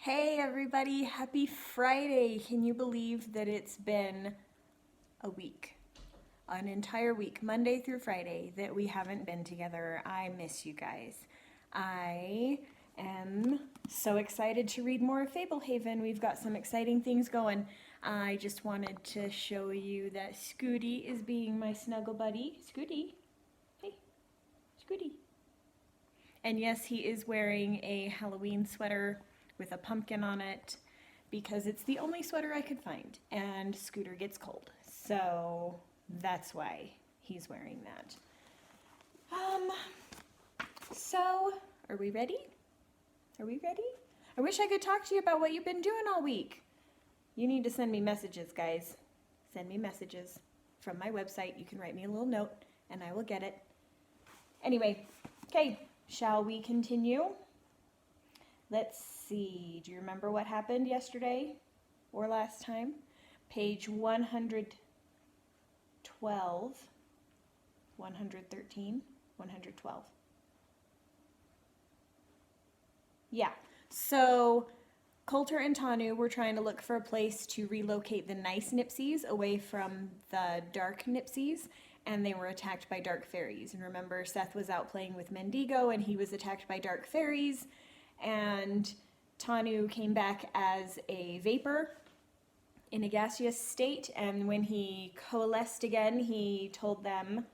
Hey everybody, happy Friday. Can you believe that it's been a week? An entire week, Monday through Friday, that we haven't been together. I miss you guys. I am so excited to read more of Fablehaven. We've got some exciting things going. I just wanted to show you that Scooty is being my snuggle buddy. Scooty, hey, Scooty. And yes, he is wearing a Halloween sweater with a pumpkin on it because it's the only sweater I could find, and Scooter gets cold. So that's why he's wearing that. So are we ready? Are we ready? I wish I could talk to you about what you've been doing all week. You need to send me messages, guys. Send me messages from my website. You can write me a little note and I will get it. Anyway, okay, shall we continue? Let's see, do you remember what happened yesterday or last time? Page 112, 113, 112. Yeah, so Coulter and Tanu were trying to look for a place to relocate the nice Nipsies away from the dark Nipsies, and they were attacked by dark fairies. And remember, Seth was out playing with Mendigo, and he was attacked by dark fairies, and Tanu came back as a vapor in a gaseous state, and when he coalesced again, he told them,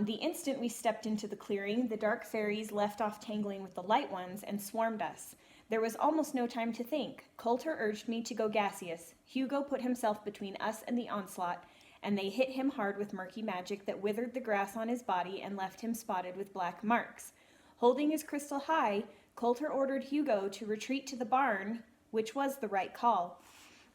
the instant we stepped into the clearing, the dark fairies left off tangling with the light ones and swarmed us. There was almost no time to think. Coulter urged me to go gaseous. Hugo put himself between us and the onslaught, and they hit him hard with murky magic that withered the grass on his body and left him spotted with black marks. Holding his crystal high, Coulter ordered Hugo to retreat to the barn, which was the right call.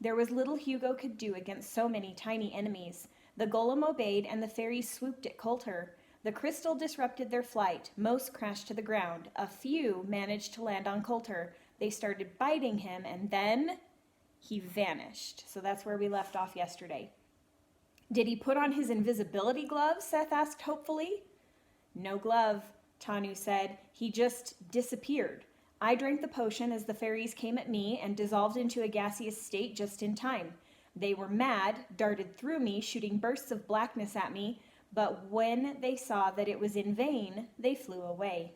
There was little Hugo could do against so many tiny enemies. The golem obeyed, and the fairies swooped at Coulter. The crystal disrupted their flight. Most crashed to the ground. A few managed to land on Coulter. They started biting him, and then he vanished. So that's where we left off yesterday. Did he put on his invisibility gloves? Seth asked hopefully. No glove, Tanu said. He just disappeared. I drank the potion as the fairies came at me and dissolved into a gaseous state just in time. They were mad, darted through me, shooting bursts of blackness at me, but when they saw that it was in vain, they flew away.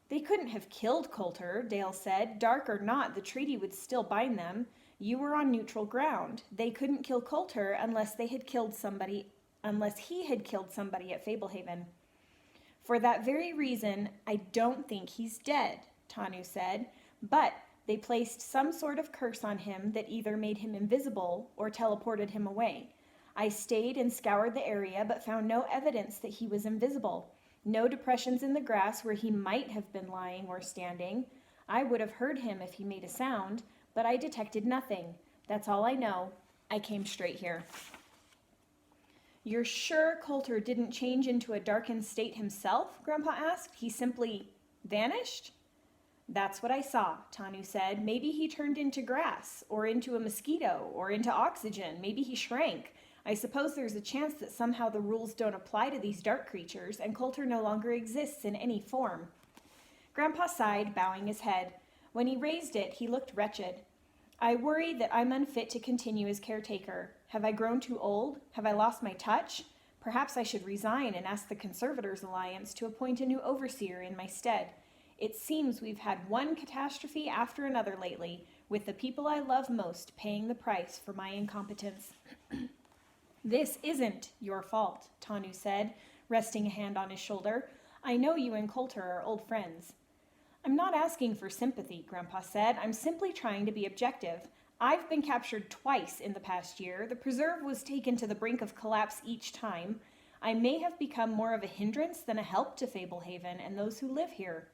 They couldn't have killed Coulter, Dale said. Dark or not, the treaty would still bind them. You were on neutral ground. They couldn't kill Coulter unless he had killed somebody at Fablehaven. For that very reason, I don't think he's dead, Tanu said, but they placed some sort of curse on him that either made him invisible or teleported him away. I stayed and scoured the area, but found no evidence that he was invisible. No depressions in the grass where he might have been lying or standing. I would have heard him if he made a sound, but I detected nothing. That's all I know. I came straight here. You're sure Coulter didn't change into a darkened state himself? Grandpa asked. He simply vanished? That's what I saw, Tanu said. Maybe he turned into grass, or into a mosquito, or into oxygen. Maybe he shrank. I suppose there's a chance that somehow the rules don't apply to these dark creatures, and Coulter no longer exists in any form. Grandpa sighed, bowing his head. When he raised it, he looked wretched. I worry that I'm unfit to continue as caretaker. Have I grown too old? Have I lost my touch? Perhaps I should resign and ask the Conservators' Alliance to appoint a new overseer in my stead. It seems we've had one catastrophe after another lately, with the people I love most paying the price for my incompetence. This isn't your fault, Tanu said, resting a hand on his shoulder. I know you and Coulter are old friends. I'm not asking for sympathy, Grandpa said. I'm simply trying to be objective. I've been captured twice in the past year. The preserve was taken to the brink of collapse each time. I may have become more of a hindrance than a help to Fablehaven and those who live here.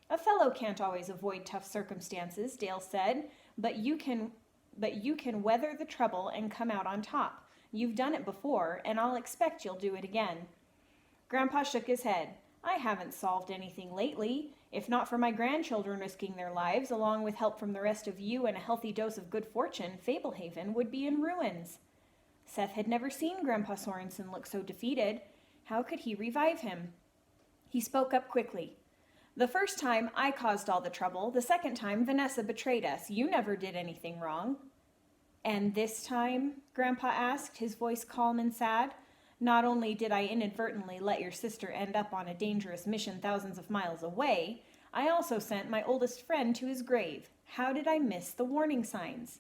A fellow can't always avoid tough circumstances, Dale said, but you can weather the trouble and come out on top. You've done it before, and I'll expect you'll do it again. Grandpa shook his head. I haven't solved anything lately. If not for my grandchildren risking their lives, along with help from the rest of you and a healthy dose of good fortune, Fablehaven would be in ruins. Seth had never seen Grandpa Sorensen look so defeated. How could he revive him? He spoke up quickly. The first time I caused all the trouble. The second time Vanessa betrayed us. You never did anything wrong. And this time? Grandpa asked, his voice calm and sad. Not only did I inadvertently let your sister end up on a dangerous mission thousands of miles away, I also sent my oldest friend to his grave. How did I miss the warning signs?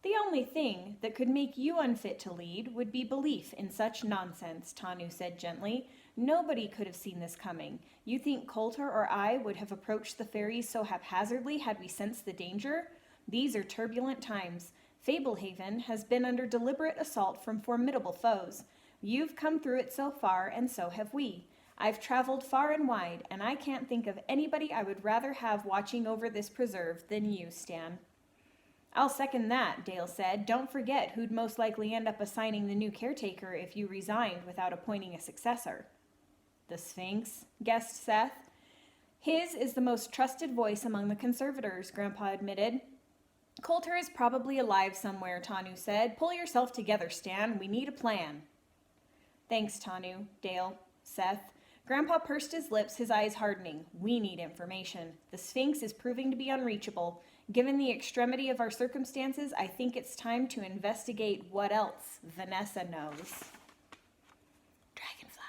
The only thing that could make you unfit to lead would be belief in such nonsense, Tanu said gently. Nobody could have seen this coming. You think Coulter or I would have approached the fairies so haphazardly had we sensed the danger? These are turbulent times. Fablehaven has been under deliberate assault from formidable foes. You've come through it so far, and so have we. I've traveled far and wide, and I can't think of anybody I would rather have watching over this preserve than you, Stan. I'll second that, Dale said. Don't forget who'd most likely end up assigning the new caretaker if you resigned without appointing a successor. The Sphinx, guessed Seth. His is the most trusted voice among the conservators, Grandpa admitted. Coulter is probably alive somewhere, Tanu said. Pull yourself together, Stan. We need a plan. Thanks, Tanu, Dale, Seth. Grandpa pursed his lips, his eyes hardening. We need information. The Sphinx is proving to be unreachable. Given the extremity of our circumstances, I think it's time to investigate what else Vanessa knows. Dragonflies.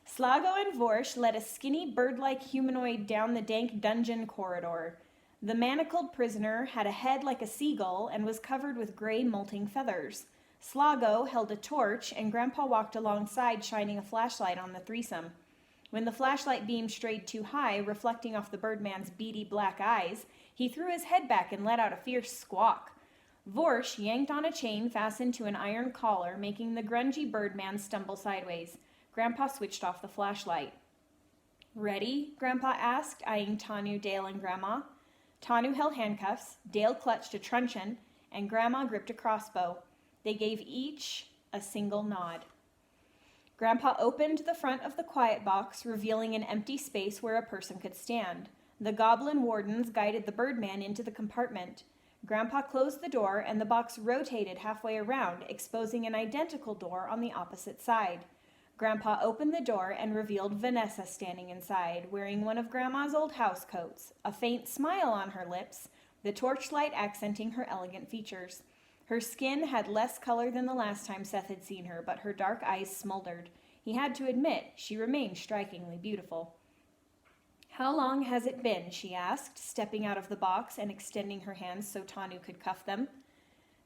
Slago and Vorsh led a skinny bird-like humanoid down the dank dungeon corridor. The manacled prisoner had a head like a seagull and was covered with gray molting feathers. Slago held a torch, and Grandpa walked alongside, shining a flashlight on the threesome. When the flashlight beam strayed too high, reflecting off the birdman's beady black eyes, he threw his head back and let out a fierce squawk. Vorsh yanked on a chain fastened to an iron collar, making the grungy birdman stumble sideways. Grandpa switched off the flashlight. Ready? Grandpa asked, eyeing Tanu, Dale, and Grandma. Tanu held handcuffs, Dale clutched a truncheon, and Grandma gripped a crossbow. They gave each a single nod. Grandpa opened the front of the quiet box, revealing an empty space where a person could stand. The goblin wardens guided the birdman into the compartment. Grandpa closed the door, and the box rotated halfway around, exposing an identical door on the opposite side. Grandpa opened the door and revealed Vanessa standing inside, wearing one of Grandma's old housecoats, a faint smile on her lips, the torchlight accenting her elegant features. Her skin had less color than the last time Seth had seen her, but her dark eyes smoldered. He had to admit she remained strikingly beautiful. How long has it been? She asked, stepping out of the box and extending her hands so Tanu could cuff them.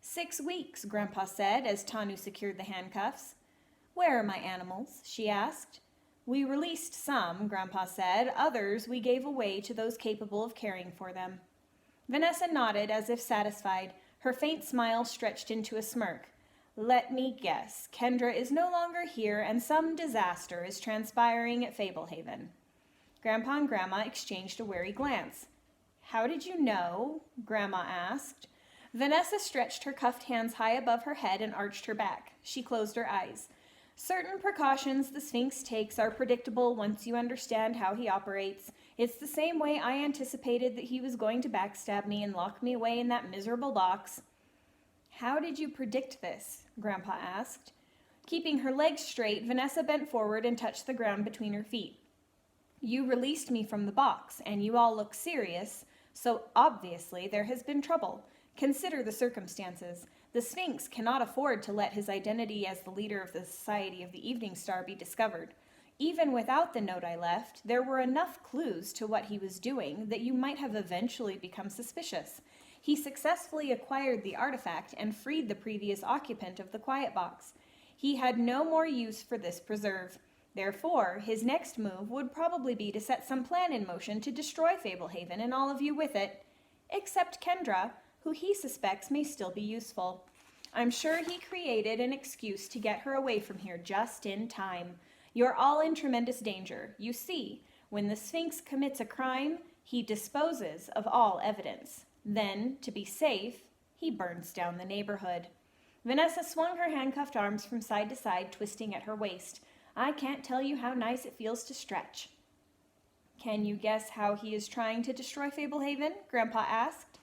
6 weeks, Grandpa said as Tanu secured the handcuffs. Where are my animals? She asked. We released some, Grandpa said. Others we gave away to those capable of caring for them. Vanessa nodded as if satisfied. Her faint smile stretched into a smirk. Let me guess. Kendra is no longer here, and some disaster is transpiring at Fablehaven. Grandpa and Grandma exchanged a wary glance. How did you know? Grandma asked. Vanessa stretched her cuffed hands high above her head and arched her back. She closed her eyes. Certain precautions the Sphinx takes are predictable once you understand how he operates. It's the same way I anticipated that he was going to backstab me and lock me away in that miserable box. How did you predict this? Grandpa asked. Keeping her legs straight, Vanessa bent forward and touched the ground between her feet. You released me from the box, and you all look serious, so obviously there has been trouble. Consider the circumstances. The Sphinx cannot afford to let his identity as the leader of the Society of the Evening Star be discovered. Even without the note I left, there were enough clues to what he was doing that you might have eventually become suspicious. He successfully acquired the artifact and freed the previous occupant of the quiet box. He had no more use for this preserve. Therefore, his next move would probably be to set some plan in motion to destroy Fablehaven and all of you with it, except Kendra, who he suspects may still be useful. I'm sure he created an excuse to get her away from here just in time. You're all in tremendous danger. You see, when the Sphinx commits a crime, he disposes of all evidence. Then, to be safe, he burns down the neighborhood. Vanessa swung her handcuffed arms from side to side, twisting at her waist. I can't tell you how nice it feels to stretch. Can you guess how he is trying to destroy Fablehaven? Grandpa asked.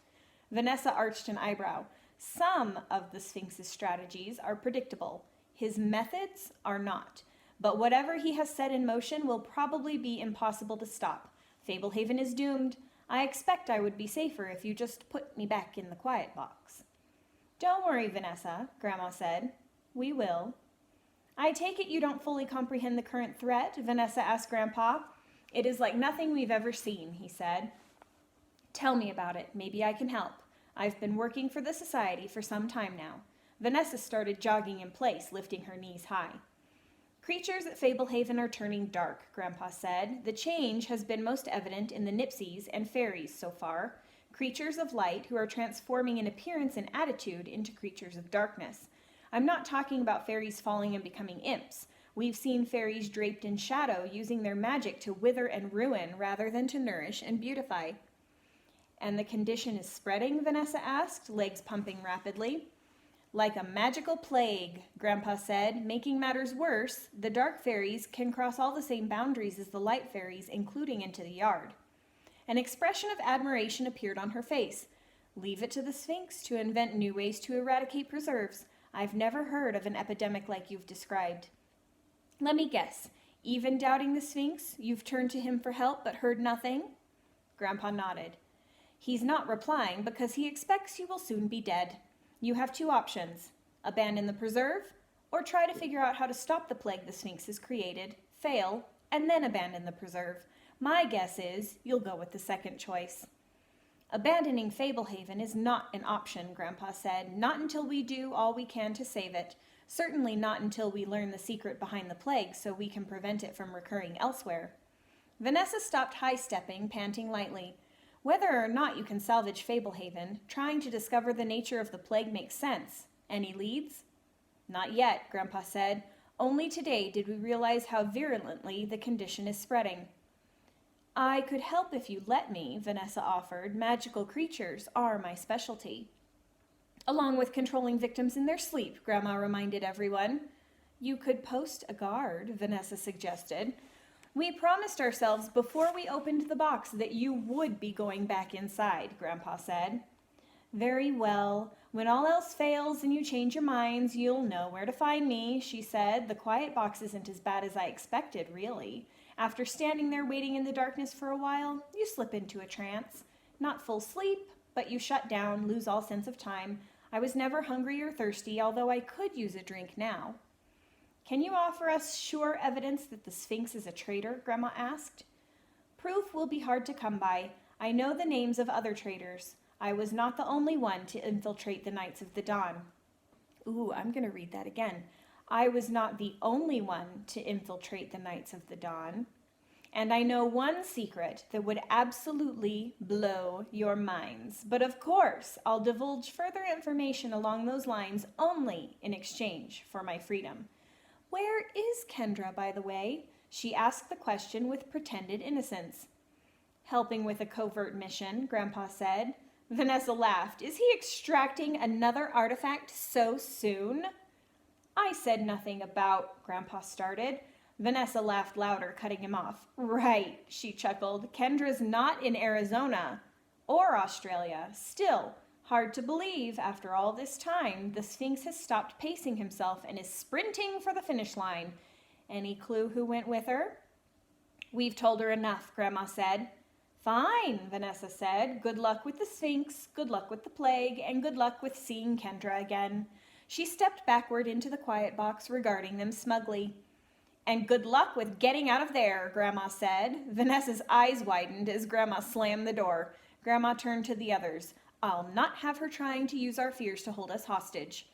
Vanessa arched an eyebrow. Some of the Sphinx's strategies are predictable. His methods are not. But whatever he has set in motion will probably be impossible to stop. Fablehaven is doomed. I expect I would be safer if you just put me back in the quiet box." "Don't worry, Vanessa," Grandma said. "We will." "I take it you don't fully comprehend the current threat?" Vanessa asked Grandpa. "It is like nothing we've ever seen," he said. "Tell me about it. Maybe I can help. I've been working for the society for some time now." Vanessa started jogging in place, lifting her knees high. "Creatures at Fablehaven are turning dark," Grandpa said. "The change has been most evident in the Nipsies and fairies so far. Creatures of light who are transforming in appearance and attitude into creatures of darkness. I'm not talking about fairies falling and becoming imps. We've seen fairies draped in shadow using their magic to wither and ruin rather than to nourish and beautify." "And the condition is spreading?" Vanessa asked, legs pumping rapidly. "Like a magical plague," Grandpa said. "Making matters worse, the dark fairies can cross all the same boundaries as the light fairies, including into the yard." An expression of admiration appeared on her face. "Leave it to the Sphinx to invent new ways to eradicate preserves. I've never heard of an epidemic like you've described." "Let me guess. Even doubting the Sphinx, you've turned to him for help but heard nothing?" Grandpa nodded. "He's not replying because he expects you will soon be dead. You have two options: abandon the preserve, or try to figure out how to stop the plague the Sphinx has created, fail, and then abandon the preserve. My guess is you'll go with the second choice." "Abandoning Fablehaven is not an option," Grandpa said. "Not until we do all we can to save it. Certainly not until we learn the secret behind the plague so we can prevent it from recurring elsewhere." Vanessa stopped high-stepping, panting lightly. "Whether or not you can salvage Fablehaven, trying to discover the nature of the plague makes sense. Any leads?" "Not yet," Grandpa said. "Only today did we realize how virulently the condition is spreading." "I could help if you let me," Vanessa offered. "Magical creatures are my specialty." "Along with controlling victims in their sleep," Grandma reminded everyone. "You could post a guard," Vanessa suggested. "We promised ourselves before we opened the box that you would be going back inside," Grandpa said. "Very well. When all else fails and you change your minds, you'll know where to find me," she said. "The quiet box isn't as bad as I expected, really. After standing there waiting in the darkness for a while, you slip into a trance. Not full sleep, but you shut down, lose all sense of time. I was never hungry or thirsty, although I could use a drink now." "Can you offer us sure evidence that the Sphinx is a traitor?" Grandma asked. "Proof will be hard to come by. I know the names of other traitors. I was not the only one to infiltrate the Knights of the Dawn." Ooh, I'm going to read that again. "I was not the only one to infiltrate the Knights of the Dawn. And I know one secret that would absolutely blow your minds. But of course, I'll divulge further information along those lines only in exchange for my freedom." "Where is Kendra, by the way?" She asked the question with pretended innocence. "Helping with a covert mission," Grandpa said. Vanessa laughed. "Is he extracting another artifact so soon?" "I said nothing about," Grandpa started. Vanessa laughed louder, cutting him off. "Right," she chuckled. "Kendra's not in Arizona or Australia. Still, hard to believe, after all this time, the Sphinx has stopped pacing himself and is sprinting for the finish line. Any clue who went with her?" "We've told her enough," Grandma said. "Fine," Vanessa said. "Good luck with the Sphinx, good luck with the plague, and good luck with seeing Kendra again." She stepped backward into the quiet box, regarding them smugly. "And good luck with getting out of there," Grandma said. Vanessa's eyes widened as Grandma slammed the door. Grandma turned to the others. "I'll not have her trying to use our fears to hold us hostage."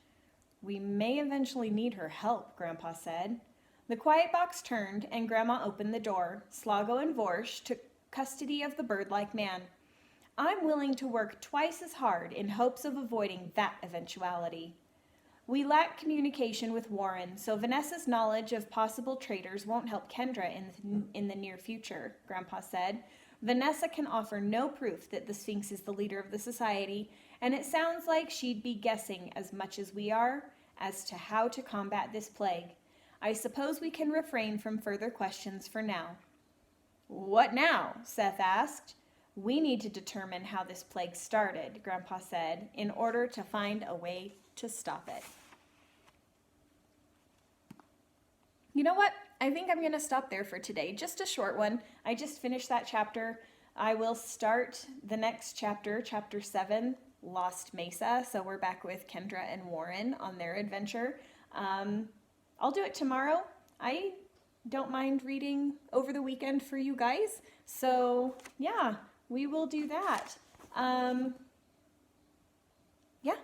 "We may eventually need her help," Grandpa said. The quiet box turned, and Grandma opened the door. Slago and Vorsh took custody of the bird-like man. "I'm willing to work twice as hard in hopes of avoiding that eventuality." "We lack communication with Warren, so Vanessa's knowledge of possible traitors won't help Kendra in the near future," Grandpa said. "Vanessa can offer no proof that the Sphinx is the leader of the society, and it sounds like she'd be guessing as much as we are as to how to combat this plague. I suppose we can refrain from further questions for now." "What now?" Seth asked. "We need to determine how this plague started," Grandpa said, "in order to find a way to stop it." You know what? I think I'm going to stop there for today. Just a short one. I just finished that chapter. I will start the next chapter, chapter 7, Lost Mesa. So we're back with Kendra and Warren on their adventure. I'll do it tomorrow. I don't mind reading over the weekend for you guys. So yeah, we will do that. Yeah,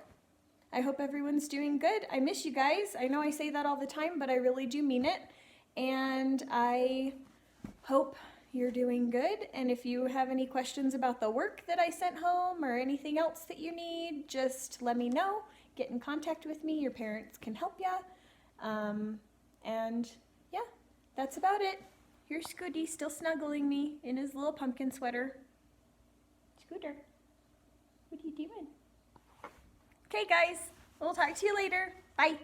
I hope everyone's doing good. I miss you guys. I know I say that all the time, but I really do mean it. And I hope you're doing good. And if you have any questions about the work that I sent home or anything else that you need, just let me know. Get in contact with me. Your parents can help you. And yeah, that's about it. Here's Scooty still snuggling me in his little pumpkin sweater. Scooter, what are you doing? Okay, guys, we'll talk to you later. Bye.